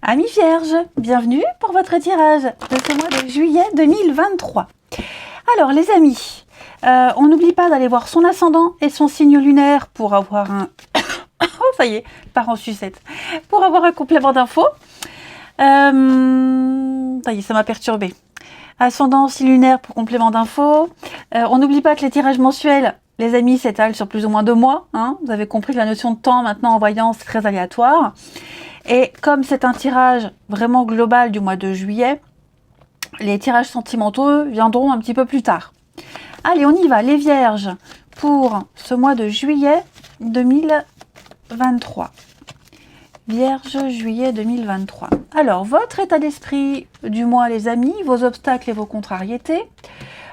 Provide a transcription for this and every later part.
Amis vierges, bienvenue pour votre tirage de ce mois de juillet 2023. Alors les amis, on n'oublie pas d'aller voir son ascendant et son signe lunaire pour avoir un... oh ça y est, part en sucette. Pour avoir un complément d'infos. Ça y est, ça m'a perturbé. Ascendant, signe lunaire pour complément d'infos. On n'oublie pas que les tirages mensuels, les amis, s'étalent sur plus ou moins 2 mois. Hein. Vous avez compris que la notion de temps maintenant en voyance est très aléatoire. Et comme c'est un tirage vraiment global du mois de juillet, les tirages sentimentaux viendront un petit peu plus tard. Allez, on y va, les vierges, pour ce mois de juillet 2023. Vierge, juillet 2023. Alors, votre état d'esprit du mois, les amis, vos obstacles et vos contrariétés.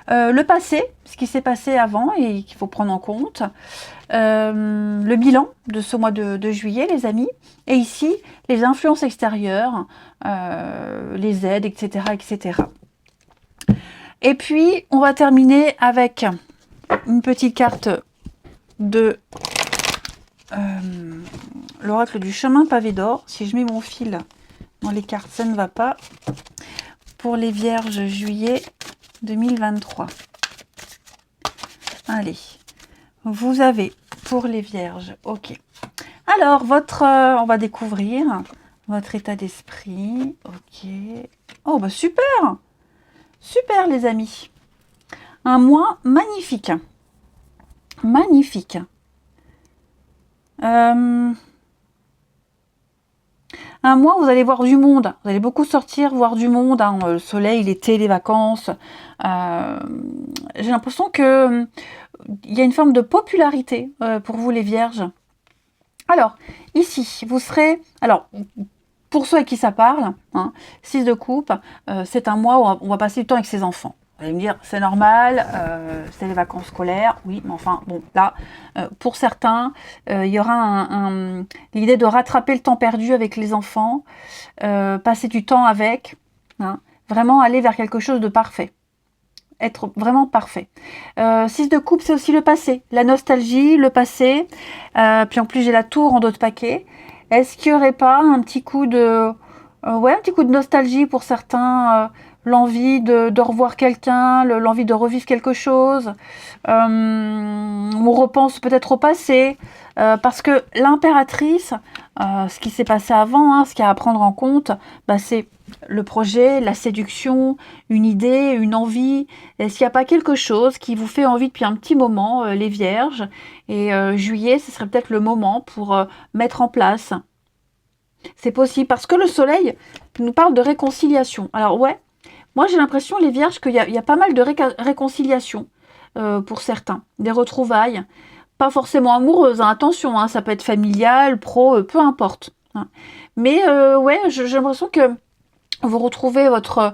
Le passé, ce qui s'est passé avant et qu'il faut prendre en compte. Le bilan de ce mois de juillet, les amis. Et ici, les influences extérieures, les aides, etc., etc. Et puis, on va terminer avec une petite carte de l'oracle du chemin pavé d'or. Si je mets mon fil dans les cartes, ça ne va pas. Pour les vierges, juillet 2023. Allez, vous avez pour les vierges, ok. Alors, on va découvrir votre état d'esprit, ok. Oh, bah super, super les amis. Un mois magnifique, magnifique. Un mois où vous allez voir du monde, vous allez beaucoup sortir, voir du monde, hein, le soleil, l'été, les vacances. J'ai l'impression que il y a une forme de popularité pour vous les vierges. Alors, ici, vous serez... Alors, pour ceux à qui ça parle, hein, 6 de coupe, c'est un mois où on va passer du temps avec ses enfants. Vous allez me dire, c'est normal, c'est les vacances scolaires, oui, mais enfin, bon, là, pour certains, il y aura l'idée de rattraper le temps perdu avec les enfants, passer du temps avec, hein, vraiment aller vers quelque chose de parfait. Être vraiment parfait. 6 de coupe, c'est aussi le passé, la nostalgie, le passé, puis en plus j'ai la tour en dos de paquet. Est-ce qu'il n'y aurait pas un petit coup de... ouais, un petit coup de nostalgie pour certains, l'envie de revoir quelqu'un, l'envie de revivre quelque chose. On repense peut-être au passé, parce que l'impératrice, ce qui s'est passé avant, hein, ce qu'il y a à prendre en compte, bah, c'est le projet, la séduction, une idée, une envie. Est-ce qu'il n'y a pas quelque chose qui vous fait envie depuis un petit moment, les vierges? Et juillet, ce serait peut-être le moment pour mettre en place. C'est possible, parce que le soleil nous parle de réconciliation. Alors ouais, moi j'ai l'impression, les vierges, qu'il y a pas mal de réconciliation pour certains. Des retrouvailles, pas forcément amoureuses, hein, attention, hein, ça peut être familial, pro, peu importe. Hein. Mais ouais, j'ai l'impression que vous retrouvez votre...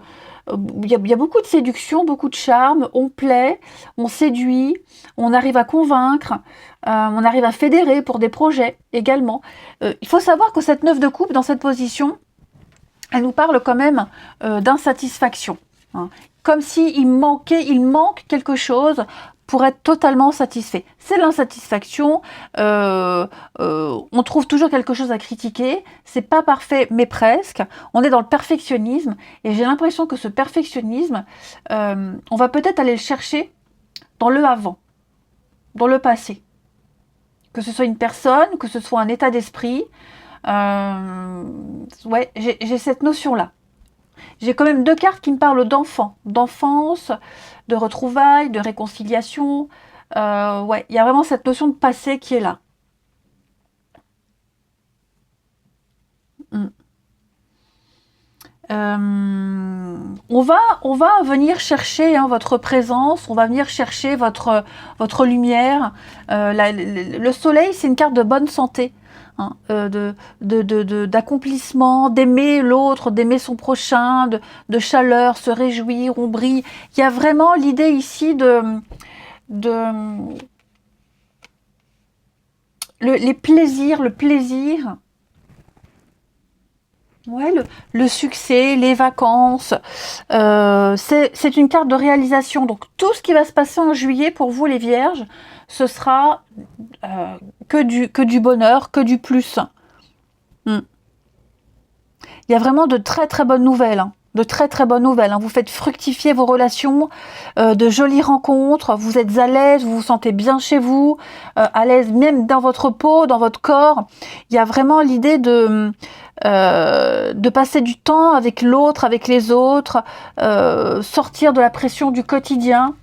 Il y a beaucoup de séduction, beaucoup de charme, on plaît, on séduit, on arrive à convaincre, on arrive à fédérer pour des projets également. Il faut savoir que cette 9 de coupe, dans cette position, elle nous parle quand même d'insatisfaction. Hein. Comme s'il manque quelque chose pour être totalement satisfait. C'est l'insatisfaction, on trouve toujours quelque chose à critiquer, c'est pas parfait mais presque, on est dans le perfectionnisme, et j'ai l'impression que ce perfectionnisme, on va peut-être aller le chercher dans le avant, dans le passé. Que ce soit une personne, que ce soit un état d'esprit, ouais, j'ai cette notion-là. J'ai quand même 2 cartes qui me parlent d'enfant, d'enfance, de retrouvailles, de réconciliation. Ouais, il y a vraiment cette notion de passé qui est là. On va venir chercher hein, votre présence, on va venir chercher votre lumière. Le soleil, c'est une carte de bonne santé. Hein, d'accomplissement, d'aimer l'autre, d'aimer son prochain, de chaleur, se réjouir, on brille. Il y a vraiment l'idée ici les plaisirs, le plaisir. Ouais, le succès, les vacances, c'est une carte de réalisation. Donc tout ce qui va se passer en juillet pour vous les vierges, ce sera que du bonheur, que du plus. Il y a vraiment de très très bonnes nouvelles, hein. De très très bonnes nouvelles, hein. Vous faites fructifier vos relations, de jolies rencontres, vous êtes à l'aise, vous vous sentez bien chez vous, à l'aise même dans votre peau, dans votre corps. Il y a vraiment l'idée de passer du temps avec l'autre, avec les autres, sortir de la pression du quotidien.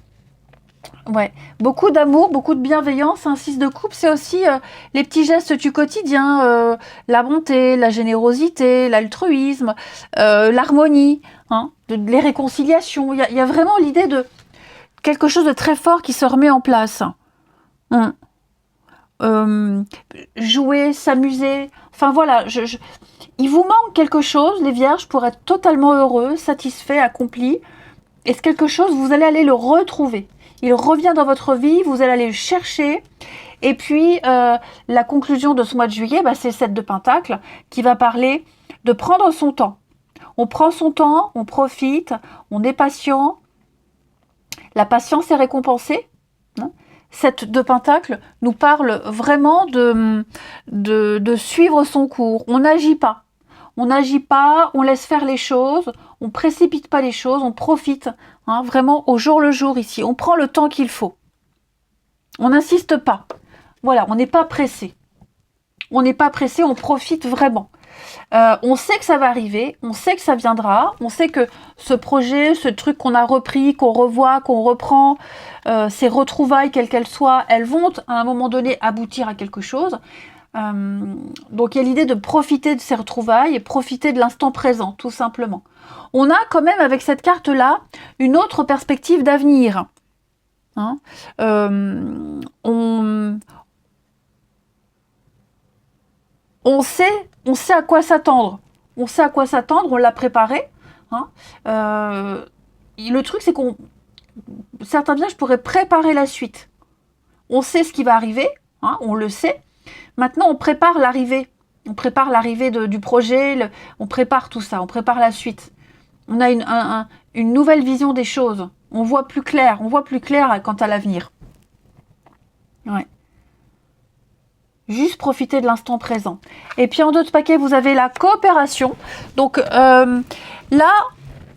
Ouais, beaucoup d'amour, beaucoup de bienveillance. Un 6 de coupe, c'est aussi les petits gestes du quotidien, la bonté, la générosité, l'altruisme, l'harmonie, hein, les réconciliations. Il y a vraiment l'idée de quelque chose de très fort qui se remet en place. Hum. Jouer, s'amuser. Enfin voilà, il vous manque quelque chose, les vierges, pour être totalement heureux, satisfait, accompli. Et ce quelque chose, vous allez aller le retrouver. Il revient dans votre vie, vous allez aller le chercher. Et puis, la conclusion de ce mois de juillet, bah, c'est le 7 de Pentacle qui va parler de prendre son temps. On prend son temps, on profite, on est patient. La patience est récompensée. 7 de Pentacle nous parle vraiment de suivre son cours. On n'agit pas. On n'agit pas, on laisse faire les choses, on précipite pas les choses, on profite, hein, vraiment au jour le jour ici. On prend le temps qu'il faut. On n'insiste pas. Voilà, on n'est pas pressé. On n'est pas pressé, on profite vraiment. On sait que ça va arriver, on sait que ça viendra, on sait que ce projet, ce truc qu'on a repris, qu'on revoit, qu'on reprend, ces retrouvailles, quelles qu'elles soient, elles vont à un moment donné aboutir à quelque chose. Donc il y a l'idée de profiter de ces retrouvailles et profiter de l'instant présent, tout simplement. On a quand même avec cette carte-là une autre perspective d'avenir. Hein, on sait à quoi s'attendre. On sait à quoi s'attendre, on l'a préparé. Hein, le truc, c'est qu'on certains vierges pourraient préparer la suite. On sait ce qui va arriver, hein, on le sait. Maintenant, on prépare l'arrivée. On prépare l'arrivée du projet, on prépare tout ça, on prépare la suite. On a une nouvelle vision des choses. On voit plus clair quant à l'avenir. Ouais. Juste profiter de l'instant présent. Et puis en d'autres paquets, vous avez la coopération. Donc là,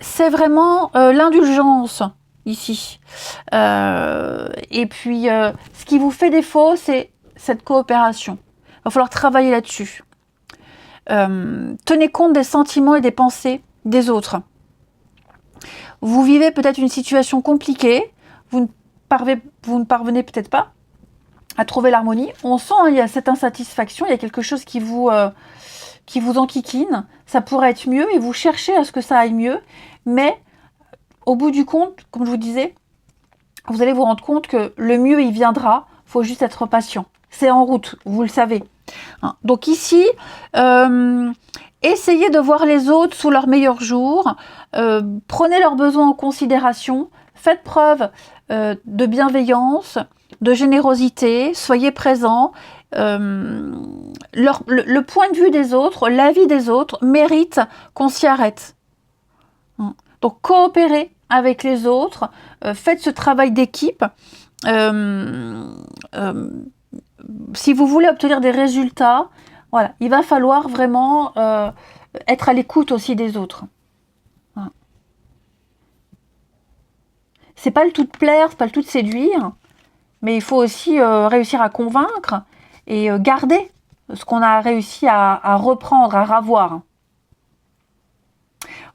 c'est vraiment l'indulgence ici. Et puis, ce qui vous fait défaut, c'est cette coopération. Il va falloir travailler là-dessus. Tenez compte des sentiments et des pensées des autres. Vous vivez peut-être une situation compliquée, vous ne parvenez peut-être pas à trouver l'harmonie. On sent, hein, il y a cette insatisfaction, il y a quelque chose qui vous enquiquine. Ça pourrait être mieux et vous cherchez à ce que ça aille mieux. Mais au bout du compte, comme je vous disais, vous allez vous rendre compte que le mieux, il viendra. Il faut juste être patient. C'est en route, vous le savez. Donc ici, essayez de voir les autres sous leur meilleur jour. Prenez leurs besoins en considération. Faites preuve de bienveillance, de générosité. Soyez présents. Le point de vue des autres, l'avis des autres mérite qu'on s'y arrête. Donc coopérez avec les autres. Faites ce travail d'équipe. Si vous voulez obtenir des résultats, voilà, il va falloir vraiment être à l'écoute aussi des autres. Voilà. C'est pas le tout de plaire, c'est pas le tout de séduire, mais il faut aussi réussir à convaincre et garder ce qu'on a réussi à reprendre, à ravoir.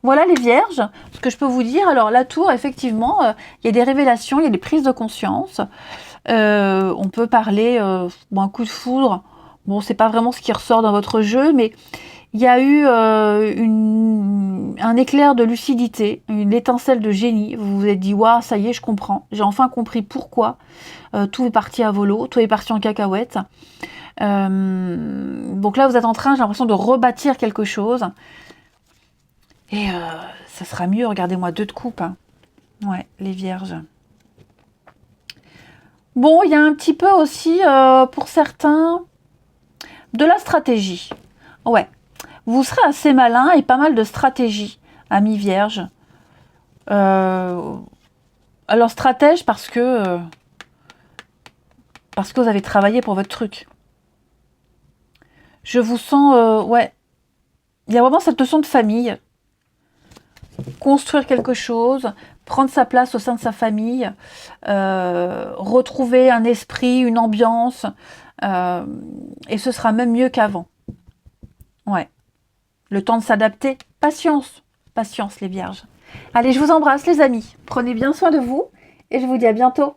Voilà les vierges, ce que je peux vous dire. Alors la tour, effectivement, il y a des révélations, il y a des prises de conscience. On peut parler un coup de foudre. Bon, c'est pas vraiment ce qui ressort dans votre jeu, mais il y a eu un éclair de lucidité, une étincelle de génie. Vous vous êtes dit, waouh, ça y est, je comprends. J'ai enfin compris pourquoi tout est parti à volo, tout est parti en cacahuète. Donc là, vous êtes en train, j'ai l'impression, de rebâtir quelque chose. Et ça sera mieux, regardez-moi, 2 de coupe. Hein. Ouais, les vierges. Bon, il y a un petit peu aussi, pour certains, de la stratégie. Ouais, vous serez assez malin et pas mal de stratégie, amis vierges. Alors, stratège parce que vous avez travaillé pour votre truc. Je vous sens, ouais, il y a vraiment cette notion de famille. Construire quelque chose, prendre sa place au sein de sa famille, retrouver un esprit, une ambiance, et ce sera même mieux qu'avant. Ouais. Le temps de s'adapter. Patience. Patience, les vierges. Allez, je vous embrasse, les amis. Prenez bien soin de vous et je vous dis à bientôt.